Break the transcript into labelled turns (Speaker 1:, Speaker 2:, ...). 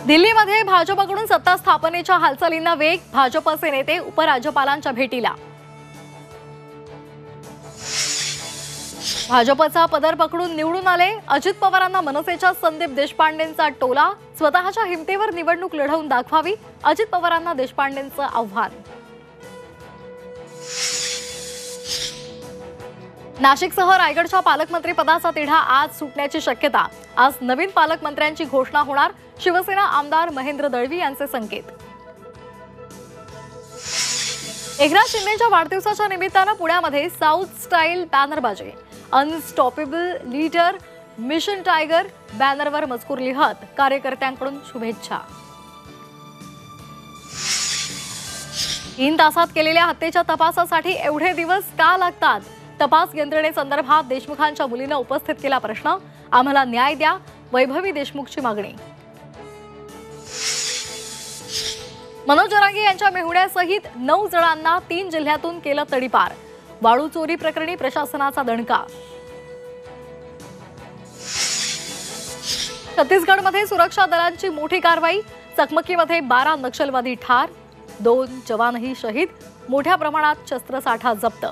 Speaker 1: दिल्लीमध्ये भाजपकडून सत्ता स्थापनेच्या हालचालींना वेग, भाजपचे नेते उपराज्यपालांच्या भेटीला। भाजपचा पदर पकडून निवडून आले अजित पवारांना मनसेच्या संदीप देशपांडेंचा टोला, स्वतःच्या हिमतीवर निवडणूक लढवून दाखवावी, अजित पवारांना देशपांडेंचं आव्हान। नाशिकसह रायगडच्या पालकमंत्री पदाचा तिढा आज सुटण्याची शक्यता। आज नवीन पालकमंत्र्यांची घोषणा होणार, शिवसेना आमदार महेंद्र दळवी यांचे संकेत। एकनाथ शिंदेंच्या वाढदिवसाच्या निमित्तानं पुण्यामध्ये साऊथ स्टाईल बॅनरबाजी। अनस्टॉपेबल लीडर, मिशन टायगर बॅनरवर मजकूर लिहत कार्यकर्त्यांकडून शुभेच्छा। 3 तासात केलेल्या हत्येच्या तपासासाठी एवढे दिवस का लागतात? तपास यंत्रणेसंदर्भात देशमुखांच्या मुलीने उपस्थित केला प्रश्न। आम्हाला न्याय द्या, वैभवी देशमुखची मागणी। मनोज जरांगे यांच्या मेहुण्यासहित 9 जणांना 3 जिल्ह्यातून केलं तडीपार। वाळू चोरी प्रकरणी प्रशासनाचा दणका। छत्तीसगडमध्ये सुरक्षा दलांची मोठी कारवाई, चकमकीमध्ये 12 नक्षलवादी ठार, 2 जवानही शहीद, मोठ्या प्रमाणात शस्त्रसाठा जप्त।